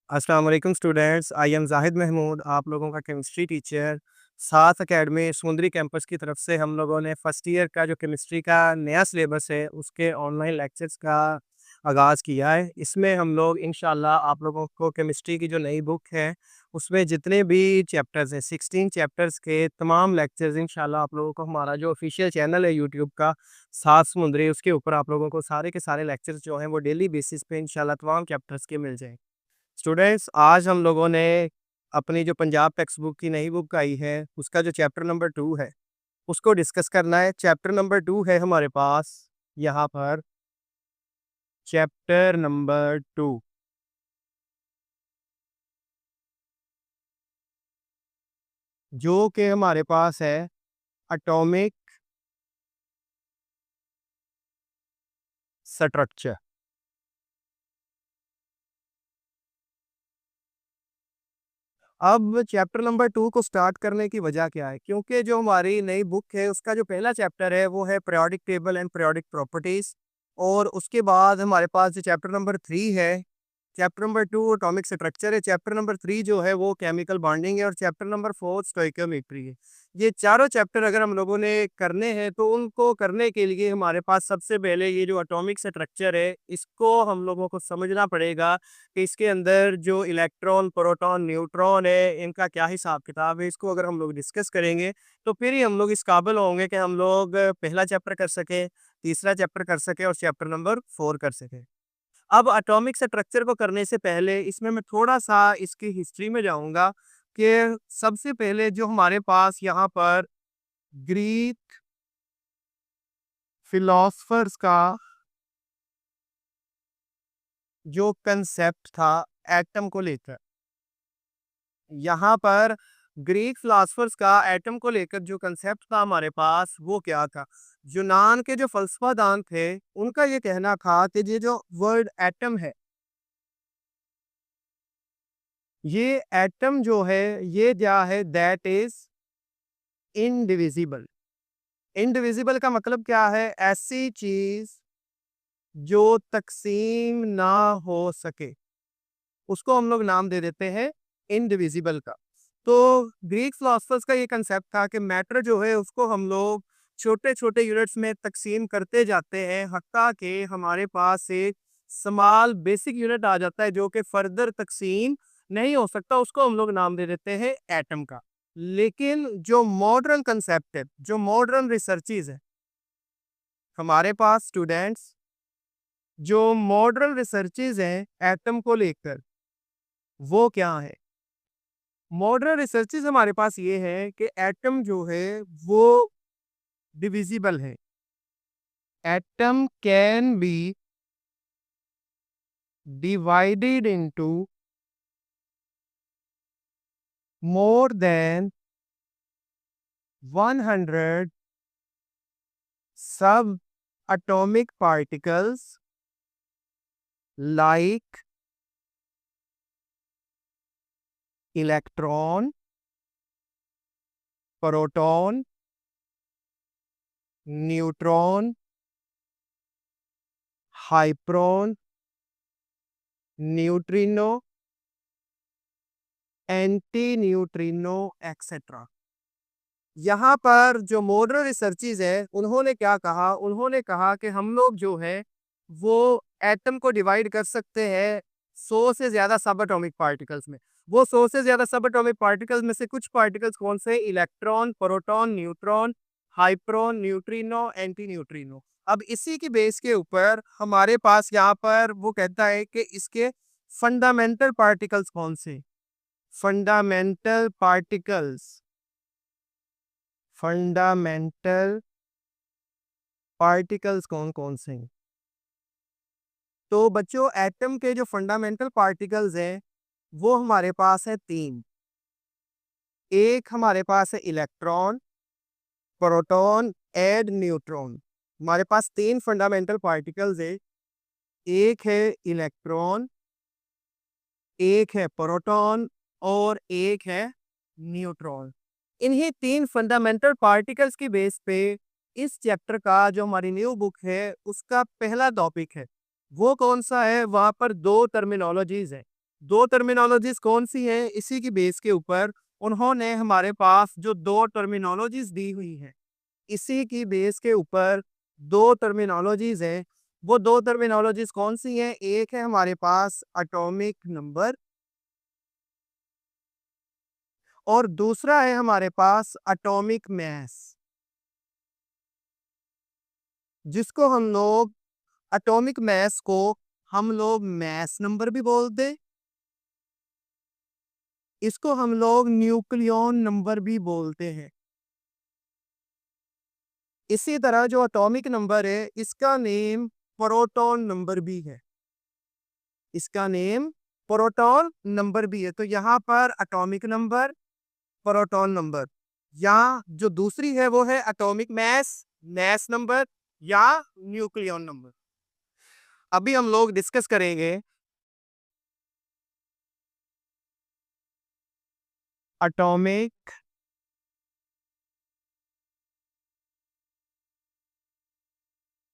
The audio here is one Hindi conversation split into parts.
अस्सलाम वालेकुम students, I am Zahid Mahmood, आप लोगों का केमिस्ट्री टीचर। साथ अकेडमी समुंदरी कैंपस की तरफ से हम लोगों ने फर्स्ट ईयर का जो केमिस्ट्री का नया सिलेबस है, उसके ऑनलाइन लेक्चर्स का आगाज़ किया है। इसमें हम लोग इंशाल्लाह आप लोगों को केमिस्ट्री की जो नई बुक है, उसमें जितने भी चैप्टर्स हैं, 16 चैप्टर्स के तमाम लेक्चर्स इंशाल्लाह आप लोगों को हमारा जो ऑफिशियल चैनल है यूट्यूब का, साथ समुंदरी, उसके ऊपर आप लोगों को सारे के सारे लेक्चर्स जो हैं, वो डेली बेसिस पे इंशाल्लाह तमाम चैप्टर्स के मिल जाएँगे। स्टूडेंट्स, आज हम लोगों ने अपनी जो पंजाब टेक्स्ट बुक की नई बुक आई है, उसका जो चैप्टर नंबर 2 है, उसको डिस्कस करना है। चैप्टर नंबर 2 है हमारे पास यहाँ पर, चैप्टर नंबर 2, जो कि हमारे पास है एटॉमिक स्ट्रक्चर। अब चैप्टर नंबर 2 को स्टार्ट करने की वजह क्या है? क्योंकि जो हमारी नई बुक है, उसका जो पहला चैप्टर है, वो है periodic table and periodic properties. और उसके बाद हमारे पास जो चैप्टर नंबर 3 है, चैप्टर नंबर 2 एटॉमिक स्ट्रक्चर है, चैप्टर नंबर 3 जो है वो केमिकल बॉन्डिंग है और चैप्टर नंबर 4 स्टोइकियोमेट्री है। ये चारों चैप्टर अगर हम लोगों ने करने हैं, तो उनको करने के लिए हमारे पास सबसे पहले ये जो एटॉमिक स्ट्रक्चर है, इसको हम लोगों को समझना पड़ेगा कि इसके अंदर जो इलेक्ट्रॉन, प्रोटॉन, न्यूट्रॉन है, इनका क्या हिसाब-किताब है। इसको अगर हम लोग डिस्कस करेंगे, तो फिर ही हम लोग इस काबिल होंगे कि हम लोग पहला चैप्टर कर सकें, तीसरा चैप्टर कर सकें और चैप्टर नंबर 4 कर सकें। अब एटॉमिक स्ट्रक्चर को करने से पहले इसमें मैं थोड़ा-सा इसकी हिस्ट्री में जाऊँगा कि सबसे पहले जो हमारे पास यहाँ पर ग्रीक फिलॉसफर्स का जो कांसेप्ट था एटम को लेकर, यहाँ पर ग्रीक फिलॉसफर्स का एटम को लेकर जो कांसेप्ट था हमारे पास, वो क्या था? यूनान के जो फलसफादान थे, उनका ये कहना था कि ये जो वर्ड एटम है, ये एटम जो है, ये क्या है? That is indivisible. इनडिविजिबल का मतलब क्या है? ऐसी चीज़ जो तक़सीम ना हो सके, उसको हम लोग नाम दे देते हैं इनडिविजिबल का। तो ग्रीक फिलॉसफर्स का ये कांसेप्ट था कि मैटर जो है उसको हम लोग छोटे-छोटे यूनिट्स में तक़सीम करते जाते हैं, हत्ता कि हमारे पास एक स्मॉल बेसिक यूनिट आ जाता है जो कि फर्दर तक़सीम नहीं हो सकता, उसको हम लोग नाम दे देते हैं एटम का। लेकिन जो मॉडर्न कांसेप्ट है, जो मॉडर्न रिसर्चेज़ है, हमारे पास स्टूडेंट्स, जो मॉडर्न रिसर्चेज़ हैं एटम को लेकर, वो क्या है? मॉडर्न रिसर्चेज़ हमारे पास ये है कि एटम जो है वो डिविजिबल है। Atom can be divided into more than 100 subatomic particles like electron, proton, neutron, hyperon, neutrino, antineutrino etcetera. यहाँ पर जो मॉडर्न रिसर्चेज़ है, उन्होंने क्या कहा? उन्होंने कहा कि हम लोग जो है, वो एटम को डिवाइड कर सकते हैं 100 से ज़्यादा सब एटॉमिक पार्टिकल्स में। वो 100 से ज़्यादा सब एटॉमिक पार्टिकल्स में से कुछ पार्टिकल्स कौन से? Electron, proton, neutron, hyperon, neutrino, antineutrino. अब इसी की बेस के ऊपर हमारे पास यहाँ पर वो कहता है कि इसके फंडामेंटल पार्टिकल्स कौन से? फंडामेंटल पार्टिकल्स, फंडामेंटल पार्टिकल्स कौन-कौन से हैं? तो बच्चों, एटम के जो फंडामेंटल पार्टिकल्स हैं, वो हमारे पास है 3। एक हमारे पास है इलेक्ट्रॉन, प्रोटॉन एंड न्यूट्रॉन। हमारे पास 3 फंडामेंटल पार्टिकल्स हैं। एक है इलेक्ट्रॉन, एक है प्रोटॉन और एक है न्यूट्रॉन। इन्हीं 3 फंडामेंटल पार्टिकल्स की बेस पे इस चैप्टर का जो हमारी न्यू बुक है, उसका पहला टॉपिक है। वो कौन सा है? वहाँ पर 2 टर्मिनोलॉजीज़ हैं। दो टर्मिनोलॉजीज कौन सी हैं, इसी की बेस के ऊपर उन्होंने हमारे पास जो दो टर्मिनोलॉजीज दी हुई हैं, इसी की बेस के ऊपर दो टर्मिनोलॉजीज हैं। वो दो टर्मिनोलॉजीज कौन सी हैं? एक है हमारे पास एटॉमिक नंबर और दूसरा है हमारे पास एटॉमिक मास, जिसको हम लोग एटॉमिक मास को हम लोग मास नंबर भी बोलते हैं, इसको हम लोग न्यूक्लियॉन नंबर भी बोलते हैं। इसी तरह जो एटॉमिक नंबर है इसका नेम प्रोटॉन नंबर भी है, इसका नेम प्रोटॉन नंबर भी है। तो यहाँ पर एटॉमिक नंबर, प्रोटॉन नंबर, या जो दूसरी है वो है एटॉमिक मास, मास नंबर या न्यूक्लियॉन नंबर। अभी हम लोग डिस्कस करेंगे एटॉमिक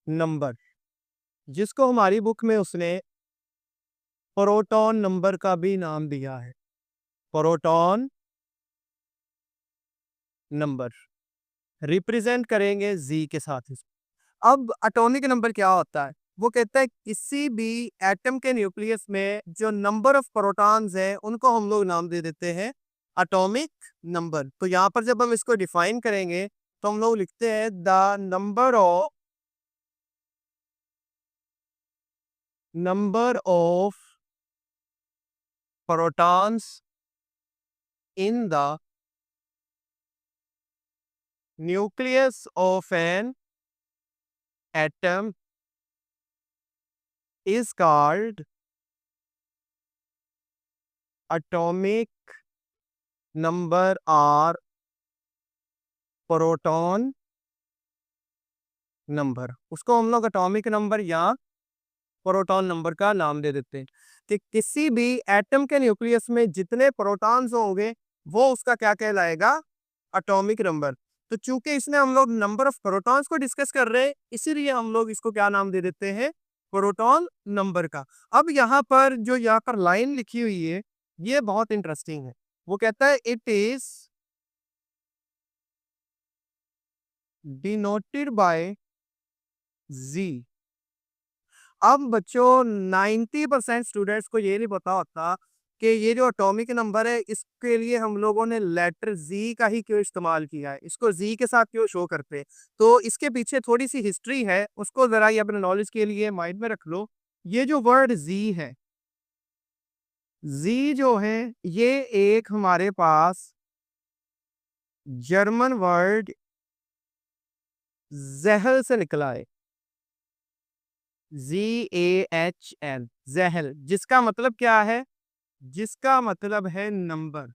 नंबर, जिसको हमारी बुक में उसने प्रोटॉन नंबर का भी नाम दिया है, प्रोटॉन नंबर। रिप्रेजेंट करेंगे जी के साथ इसको। अब एटॉमिक नंबर क्या होता है? वो कहता है किसी भी एटम के न्यूक्लियस में जो नंबर ऑफ प्रोटॉन्स है उनको हम लोग नाम दे देते हैं एटॉमिक नंबर। तो यहाँ पर जब हम इसको डिफाइन करेंगे तो हम लोग लिखते हैं number of protons in the nucleus of an atom is called atomic number or proton number. उसको हम लोग एटॉमिक नंबर या प्रोटॉन नंबर का नाम दे देते हैं। कि किसी भी एटम के न्यूक्लियस में जितने प्रोटॉन्स होंगे वो उसका क्या कहलाएगा? Atomic number. तो चूंकि इसमें हम लोग नंबर ऑफ प्रोटॉन्स को डिस्कस कर रहे हैं इसीलिए हम लोग इसको क्या नाम दे देते हैं? प्रोटॉन नंबर का। अब यहाँ पर जो यहाँ पर लाइन लिखी हुई है ये बहुत इंटरेस्टिंग है। वो कहता है इट इज डिनोटेड बाय जी। अब बच्चों 90% स्टूडेंट्स को ये नहीं पता होता कि ये जो एटॉमिक नंबर है इसके लिए हम लोगों ने लेटर जी का ही क्यों इस्तेमाल किया है, इसको जी के साथ क्यों शो करते हैं। तो इसके पीछे थोड़ी सी हिस्ट्री है, उसको जरा ये अपने नॉलेज के लिए माइंड में रख लो। ये जो वर्ड जी है, जी जो है ये एक हमारे पास जर्मन वर्ड जहल से निकला है, ZAHL, जहल, जिसका मतलब क्या है? जिसका मतलब है नंबर।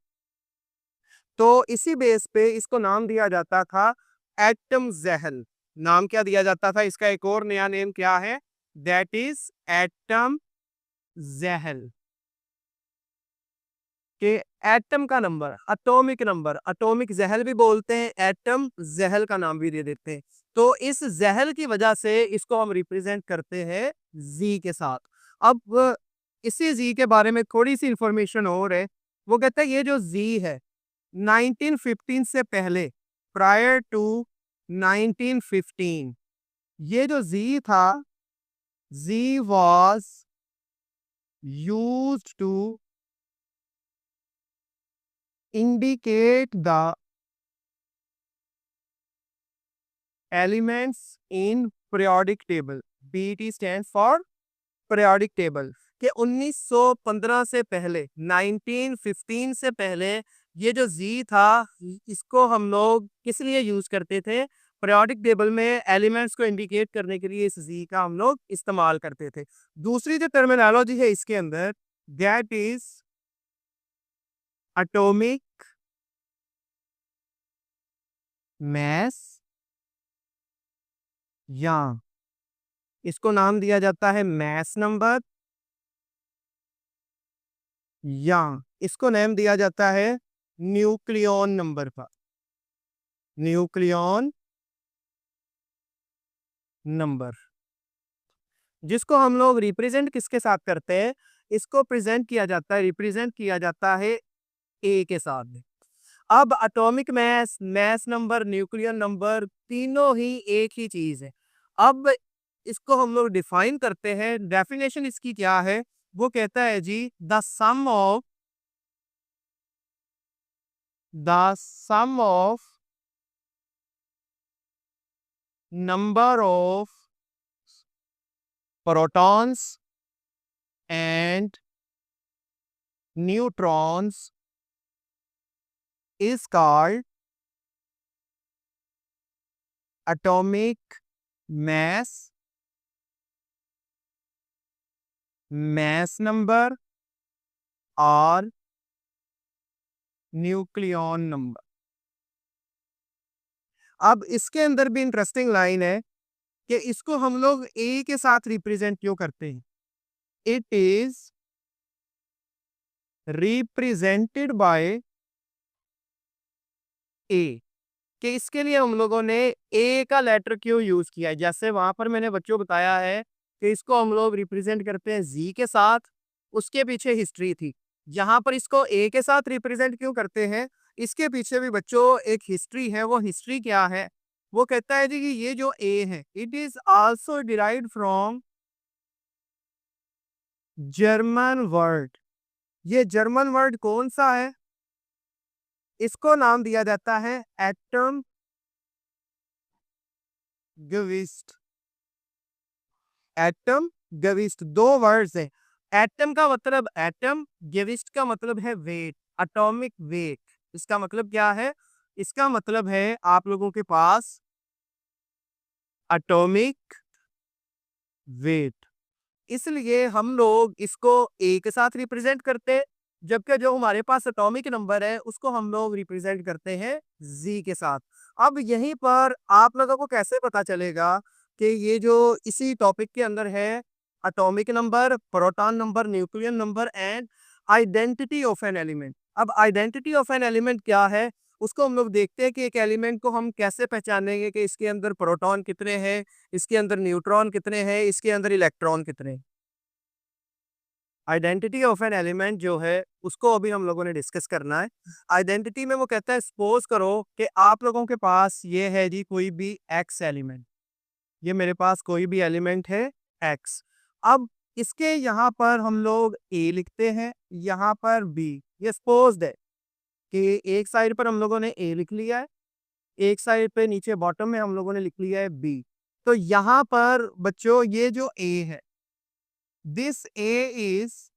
तो इसी बेस पे इसको नाम दिया जाता था एटम जहल। नाम क्या दिया जाता था इसका? एक और नया नेम क्या है? दैट इज एटम जहल। के एटम का नंबर, एटॉमिक नंबर, एटॉमिक जहल भी बोलते हैं, एटम जहल का नाम भी दे देते हैं। तो इस जहल की वजह से इसको हम रिप्रेजेंट करते हैं जी के साथ। अब इसी जी के बारे में थोड़ी सी इंफॉर्मेशन और है। वो कहता है ये जो जी है 1915 से पहले, प्रायर टू 1915, ये जो जी था, Z was used to indicate the elements in periodic table. BT stands for periodic table। कि 1915 से पहले, 1915 से पहले ये जो जी था इसको हम लोग किस लिए यूज करते थे? पीरियोडिक टेबल में एलिमेंट्स को इंडिकेट करने के लिए इस जी का हम लोग इस्तेमाल करते थे। दूसरी जो टर्मिनोलॉजी है इसके अंदर, दैट इज एटॉमिक मास, या इसको नाम दिया जाता है मास नंबर, या इसको नाम दिया जाता है न्यूक्लियॉन नंबर का, न्यूक्लियॉन नंबर, जिसको हम लोग रिप्रेजेंट किसके साथ करते हैं? इसको प्रेजेंट किया जाता है, रिप्रेजेंट किया जाता है ए के साथ में। अब atomic mass, mass number, nuclear number तीनों ही एक ही चीज है। अब इसको हम लोग डिफाइन करते हैं। डेफिनेशन इसकी क्या है? वो कहता है Z the sum of number of protons and neutrons is called atomic mass, mass number और न्यूक्लियॉन नंबर। अब इसके अंदर भी इंटरेस्टिंग लाइन है कि इसको हम लोग ए के साथ रिप्रेजेंट क्यों करते हैं। इट इज रिप्रेजेंटेड बाय ए, कि इसके लिए हम लोगों ने ए का लेटर क्यों यूज किया है। जैसे वहां पर मैंने बच्चों को बताया है कि इसको हम लोग रिप्रेजेंट करते हैं जी के साथ, उसके पीछे हिस्ट्री थी। यहाँ पर इसको ए के साथ रिप्रेजेंट क्यों करते हैं, इसके पीछे भी बच्चों एक हिस्ट्री है। वो हिस्ट्री क्या है? वो कहता है जी कि ये जो ए है it is also derived from German word. ये जर्मन वर्ड कौन सा है? इसको नाम दिया जाता है एटम गविस्ट। एटम गविस्ट दो वर्ड्स हैं। एटम का मतलब एटम, गेविस्ट का मतलब है वेट, एटॉमिक वेट। इसका मतलब क्या है? इसका मतलब है आप लोगों के पास एटॉमिक वेट। इसलिए हम लोग इसको ए के साथ रिप्रेजेंट करते हैं, जबकि जो हमारे पास एटॉमिक नंबर है उसको हम लोग रिप्रेजेंट करते हैं जी के साथ। अब यहीं पर आप लोगों को कैसे पता चलेगा कि ये जो इसी टॉपिक के अंदर है atomic number, proton number, nuclear number and identity of an element. अब आइडेंटिटी ऑफ एन एलिमेंट क्या है? उसको हम लोग देखते हैं कि एक एलिमेंट को हम कैसे पहचानेंगे कि इसके अंदर प्रोटॉन कितने हैं, इसके अंदर न्यूट्रॉन कितने हैं, इसके अंदर इलेक्ट्रॉन कितने हैं। आइडेंटिटी ऑफ एन एलिमेंट जो है उसको अभी हम लोगों ने डिस्कस करना है। आइडेंटिटी में वो कहता है सपोज करो कि आप लोगों के पास ये है जी कोई भी एक्स एलिमेंट, ये मेरे पास कोई भी एलिमेंट है एक्स। अब इसके यहाँ पर हम लोग ए लिखते हैं, यहाँ पर बी। ये सपोज्ड है कि एक साइड पर हम लोगों ने ए लिख लिया है, एक साइड पे नीचे बॉटम में हम लोगों ने लिख लिया है बी। तो यहाँ पर बच्चों ये जो ए है, this A is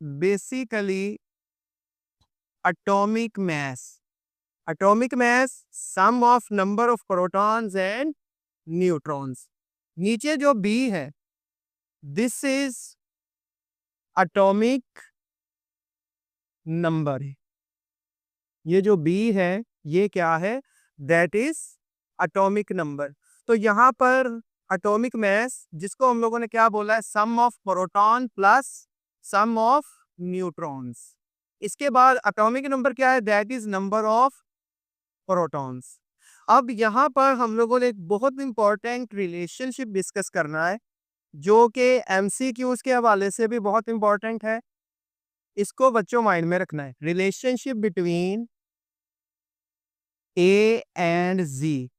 basically atomic mass. Atomic mass, sum of number of protons and neutrons. नीचे जो B है, this is atomic number है। ये जो B है, ये क्या है? That is atomic number। तो यहाँ पर atomic mass, जिसको हम लोगों ने क्या बोला है? sum of proton plus sum of neutrons। इसके बाद एटॉमिक नंबर क्या है? That is number of protons. अब यहाँ पर हम लोगों ने एक बहुत इंपॉर्टेंट रिलेशनशिप डिस्कस करना है जो कि एमसीक्यूज के हवाले से भी बहुत इंपॉर्टेंट है। इसको बच्चों माइंड में रखना है। रिलेशनशिप बिटवीन ए एंड जी।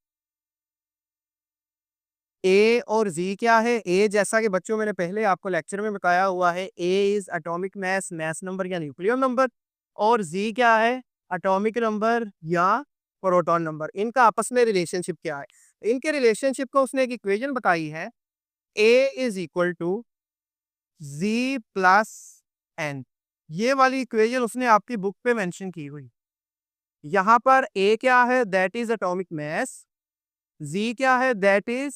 ए और जी क्या है? ए जैसा कि बच्चों मैंने पहले आपको लेक्चर में बताया हुआ है, A is atomic mass, mass number या न्यूक्लियर नंबर। और जी क्या है? एटॉमिक नंबर या प्रोटॉन नंबर। इनका आपस में रिलेशनशिप क्या है? इनके रिलेशनशिप को उसने एक इक्वेशन बताई है, A is equal to Z plus N. ये वाली इक्वेशन उसने आपकी बुक पे मेंशन की हुई। यहाँ पर ए क्या है? That is atomic mass. Z क्या है? That is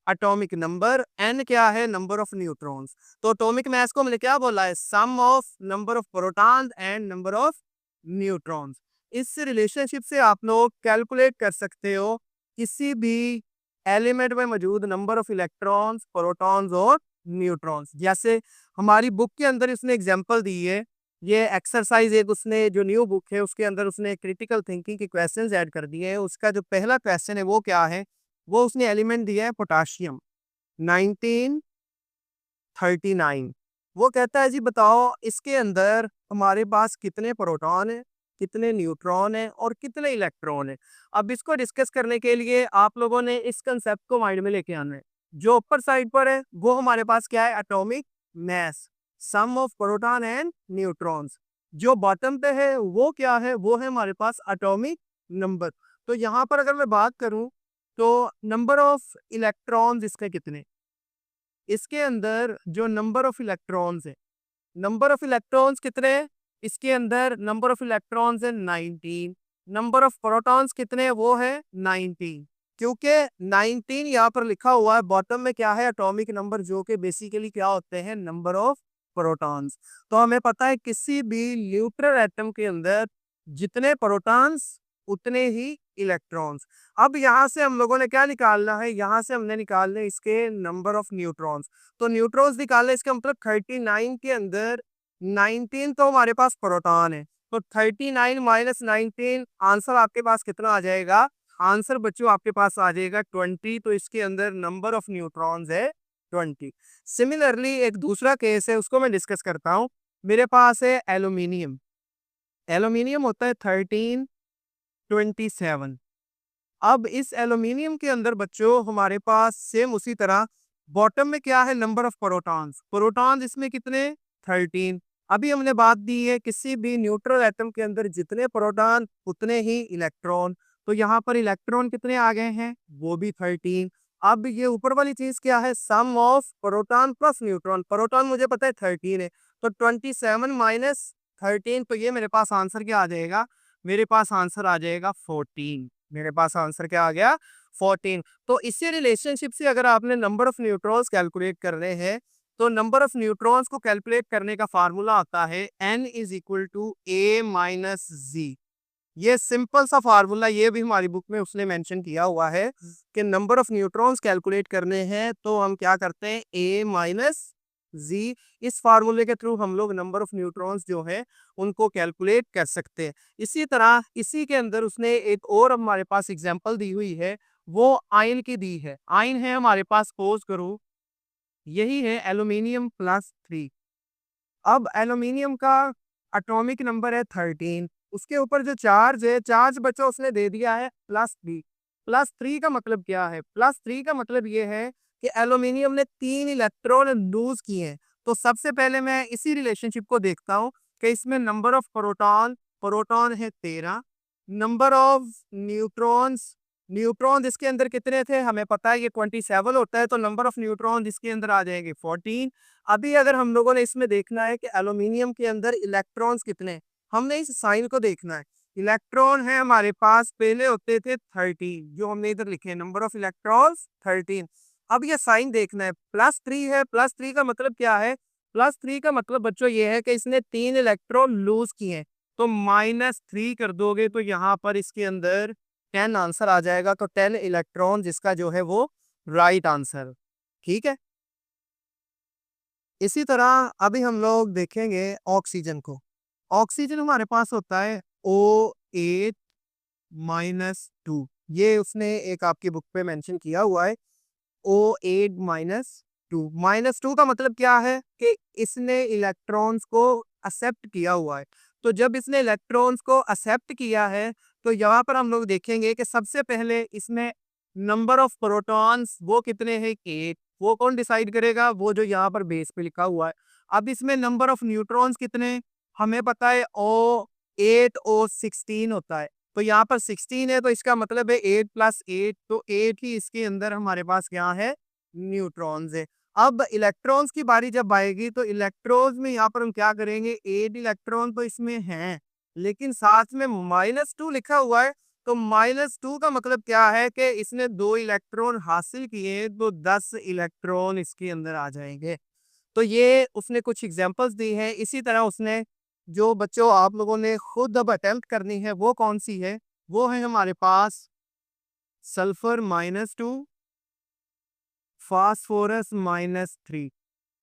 atomic number. N क्या है? Number of neutrons. तो एटॉमिक मास को हमने क्या बोला है? Sum of number of protons and number of neutrons. इस रिलेशनशिप से आप लोग कैलकुलेट कर सकते हो किसी भी एलिमेंट में मौजूद नंबर ऑफ इलेक्ट्रॉन्स, प्रोटॉन्स और न्यूट्रॉन्स। जैसे हमारी बुक के अंदर इसने एग्जांपल दी है, ये एक्सरसाइज एक उसने जो न्यू बुक है उसके अंदर उसने क्रिटिकल थिंकिंग के क्वेश्चंस ऐड कर दिए हैं। उसका जो पहला क्वेश्चन है वो क्या है? वो उसने एलिमेंट दिया है पोटाशियम 1939। वो कहता है जी बताओ इसके अंदर हमारे पास कितने प्रोटॉन है, कितने न्यूट्रॉन है और कितने इलेक्ट्रॉन है। अब इसको डिस्कस करने के लिए आप लोगों ने इस कंसेप्ट को माइंड में लेके आना है। जो ऊपर साइड पर है वो हमारे पास क्या है, atomic mass, sum of proton and neutrons. जो बॉटम पे है वो क्या है, वो है हमारे पास एटॉमिक नंबर। तो यहाँ पर अगर मैं बात करूं तो नंबर ऑफ इलेक्ट्रॉन्स इसके कितने, इसके अंदर जो नंबर ऑफ इलेक्ट्रॉन्स है, नंबर ऑफ इलेक्ट्रॉन्स कितने हैं इसके अंदर, नंबर ऑफ इलेक्ट्रॉन्स है 19। नंबर ऑफ प्रोटॉन्स कितने हैं, वो है 19। क्योंकि 19 यहाँ पर लिखा हुआ है, बॉटम में क्या है, एटॉमिक नंबर, जो कि बेसिकली क्या होते हैं, नंबर ऑफ प्रोटॉन्स। तो हमें पता है किसी भी न्यूट्रल एटम के अंदर जितने प्रोटॉन्स उतने ही इलेक्ट्रॉन्स। अब यहाँ से हम लोगों ने क्या निकालना है, यहाँ से हमने निकालने इसके नंबर ऑफ न्यूट्रॉन्स। तो न्यूट्रॉन्स निकालने, इसका मतलब 39 के अंदर 19 तो हमारे पास प्रोटॉन है, तो 39 माइनस 19, आंसर आपके पास कितना आ जाएगा, आंसर बच्चों आपके पास आ जाएगा 20। तो इसके अंदर नंबर ऑफ न्यूट्रॉन्स है 20। सिमिलरली एक दूसरा केस है, उसको मैं डिस्कस करता हूँ। मेरे पास है एल्यूमिनियम, एल्यूमिनियम होता है 1327। अब इस एल्यूमिनियम के अंदर बच्चों हमारे पास सेम उसी तरह बॉटम में क्या है, नंबर ऑफ प्रोटॉन्स, प्रोटॉन्स इसमें कितने, 13। अभी हमने बात दी है किसी भी न्यूट्रल एटम के अंदर जितने प्रोटॉन उतने ही इलेक्ट्रॉन। तो यहाँ पर इलेक्ट्रॉन कितने आ गए हैं, वो भी 13। अब ये ऊपर वाली चीज क्या है, sum of proton plus neutron, proton मुझे पता है 13 है, तो 27 माइनस 13, तो ये मेरे पास आंसर क्या आ जाएगा, मेरे पास आंसर आ जाएगा 14। मेरे पास आंसर क्या आ गया, 14। तो इसी रिलेशनशिप से अगर आपने नंबर ऑफ न्यूट्रॉन्स कैलकुलेट करने हैं, तो नंबर ऑफ न्यूट्रॉन्स को कैलकुलेट करने का फार्मूला आता है n is equal to a minus Z. ये सिंपल सा फार्मूला, ये भी हमारी बुक में उसने मेंशन किया हुआ है कि नंबर ऑफ न्यूट्रॉन्स कैलकुलेट करने हैं तो हम क्या करते हैं, a माइनस जी। इस फार्मूले के थ्रू हम लोग नंबर ऑफ न्यूट्रॉन्स जो है उनको कैलकुलेट कर सकते हैं। इसी तरह इसी के अंदर उसने एक और हमारे पास एग्जांपल दी हुई है, वो आयन की दी है। आयन है हमारे पास, सपोज करो यही है एल्यूमिनियम प्लस 3। अब एल्यूमिनियम का एटॉमिक नंबर है 13, उसके ऊपर जो चार्ज है, चार्ज बच्चों उसने दे दिया है +3। +3 का मतलब क्या है, +3 का मतलब ये है कि एल्यूमिनियम ने 3 इलेक्ट्रॉन लूज किए हैं। तो सबसे पहले मैं इसी रिलेशनशिप को देखता हूँ कि इसमें नंबर ऑफ प्रोटॉन, प्रोटॉन है 13, नंबर ऑफ न्यूट्रॉन्स, न्यूट्रॉन इसके अंदर कितने थे, हमें पता है ये 27 होता है, तो नंबर ऑफ न्यूट्रॉन इसके अंदर आ जाएंगे 14। अभी अगर हम लोगों ने इसमें देखना है कि एल्यूमिनियम के अंदर इलेक्ट्रॉन्स कितने, हमने इस साइन को देखना है। इलेक्ट्रॉन है हमारे पास, पहले होते थे 30, जो हमने इधर लिखे हैं, नंबर ऑफ इलेक्ट्रॉन्स 13। अब ये साइन देखना है, +3 है, +3 का मतलब क्या है, +3 का मतलब बच्चों ये है कि इसने 3 इलेक्ट्रॉन लूज किए हैं। तो -3 कर दोगे तो यहाँ पर इसके अंदर 10 आंसर आ जाएगा। तो 10 इलेक्ट्रॉन जिसका जो है वो राइट आंसर। ठीक है, इसी तरह अभी हम लोग देखेंगे ऑक्सीजन को। ऑक्सीजन हमारे पास होता है O8 माइनस 2, ये उसने एक आपकी बुक पे मेंशन किया हुआ है, O8 माइनस 2। -2 का मतलब क्या है कि इसने इलेक्ट्रॉन्स को एक्सेप्ट किया हुआ है। तो जब इसने इलेक्ट्रॉन्स को एक्सेप्ट किया है तो यहाँ पर हम लोग देखेंगे कि सबसे पहले इसमें नंबर ऑफ प्रोटॉन्स वो कितने हैं, 8। वो कौन डिसाइड करेगा, वो जो यहाँ पर बेस पे लिखा हुआ है। अब इसमें नंबर ऑफ न्यूट्रॉन्स कितने, हमें पता है O8 O16 होता है, तो यहाँ पर 16 है, तो इसका मतलब है 8 + 8, तो 8 ही इसके अंदर हमारे पास क्या है, न्यूट्रॉन्स है। अब इलेक्ट्रॉन्स की बारी जब आएगी तो इलेक्ट्रॉन्स में यहाँ पर हम क्या करेंगे, 8 इलेक्ट्रॉन तो इसमें हैं, लेकिन साथ में -2 लिखा हुआ है। तो -2 का मतलब क्या है कि इसने 2 इलेक्ट्रॉन हासिल किए, तो 10 इलेक्ट्रॉन इसके अंदर आ जाएंगे। तो ये उसने कुछ एग्जांपल्स दी है। इसी तरह उसने जो बच्चों आप लोगों ने खुद अब अटेम्प्ट करनी है वो कौन सी है, वो है हमारे पास सल्फर -2, फास्फोरस -3।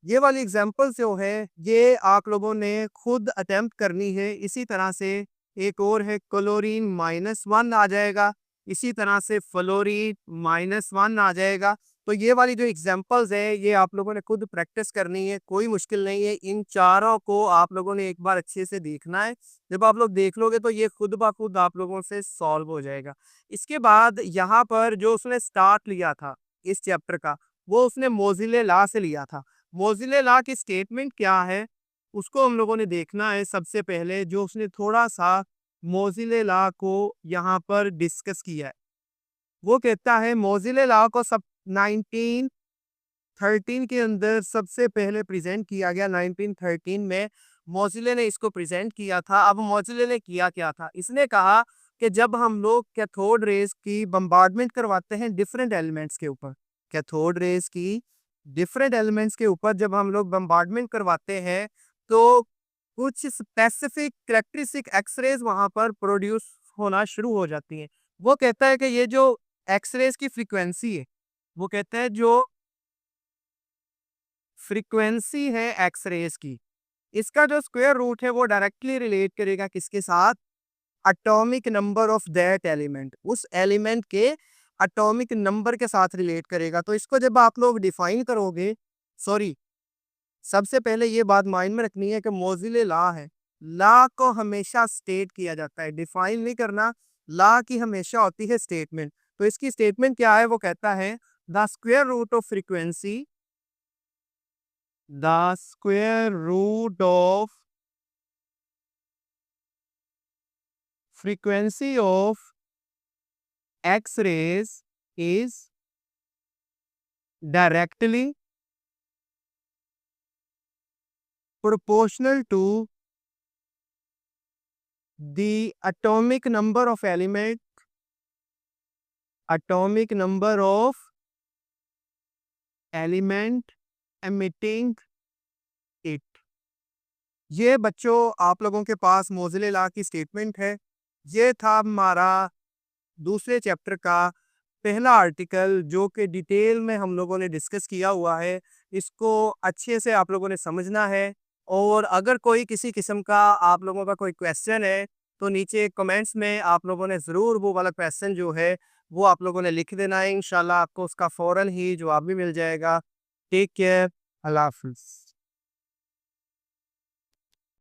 ये वाली एग्जांपल जो है ये आप लोगों ने खुद अटेम्प्ट करनी है। इसी तरह से एक और है क्लोरीन -1 आ जाएगा, इसी तरह से फ्लोरीन -1 आ जाएगा। तो ये वाली जो एग्जांपल्स है ये आप लोगों ने खुद प्रैक्टिस करनी है, कोई मुश्किल नहीं है। इन चारों को आप लोगों ने एक बार अच्छे से देखना है। जब आप लोग देख लोगे तो ये खुद ब खुद आप लोगों से सॉल्व हो जाएगा। इसके बाद यहाँ पर जो उसने स्टार्ट लिया था इस चैप्टर का, वो उसने मोज़िले लॉ से लिया था। मोज़िले लॉ की स्टेटमेंट क्या है, उसको हम लोगों ने देखना है। सबसे पहले जो उसने थोड़ा-सा मोज़िले लॉ को यहाँ पर डिस्कस किया है। वो कहता है मोज़िले लॉ को सब 1913 के अंदर सबसे पहले प्रेज़ेंट किया गया। 1913 में मोज़िले ने इसको प्रेज़ेंट किया था। अब मोज़िले ने किया क्या था? इसने कहा कि जब हम लोग कैथोड रेज़ की बम्बार्डमेंट करवाते हैं डिफरेंट एलिमेंट्स के ऊपर, कैथोड रेज़ की डिफरेंट एलिमेंट्स के ऊपर जब हम लोग बम्बार्डमेंट करवाते हैं, तो कुछ स्पेसिफिक कैरेक्टरिस्टिक एक्स-रेज़ वहाँ पर प्रोड्यूस होना शुरू हो जाती हैं। वो कहता है कि ये जो एक्स-रेज़ की फ्रीक्वेंसी है, वो कहता है जो फ्रीक्वेंसी है एक्स-रेज़ की, इसका जो स्क्वायर रूट है वो डायरेक्टली रिलेट करेगा किसके साथ? Atomic number of that element, उस एलिमेंट के एटॉमिक नंबर के साथ रिलेट करेगा। तो इसको जब आप लोग डिफाइन करोगे, सॉरी, सबसे पहले ये बात माइंड में रखनी है कि मोज़िले लॉ है, लॉ को हमेशा स्टेट किया जाता है, डिफाइन नहीं करना। लॉ की हमेशा होती है स्टेटमेंट। तो इसकी स्टेटमेंट क्या है? वो कहता है the square root of frequency, the square root of frequency of X-rays is directly proportional to the atomic number of element emitting it। ये बच्चों आप लोगों के पास मोज़िले लॉ की स्टेटमेंट है। ये था हमारा दूसरे चैप्टर का पहला आर्टिकल जो कि डिटेल में हम लोगों ने डिस्कस किया हुआ है। इसको अच्छे से आप लोगों ने समझना है। और अगर कोई किसी किस्म का आप लोगों का कोई क्वेश्चन है तो नीचे कमेंट्स में आप लोगों ने ज़रूर वो वाला क्वेश्चन जो है वो आप लोगों ने लिख देना है। इंशाल्लाह आपको उसका फ़ौरन ही जवाब भी मिल जाएगा। Take care. अल्लाह हाफ़िज़।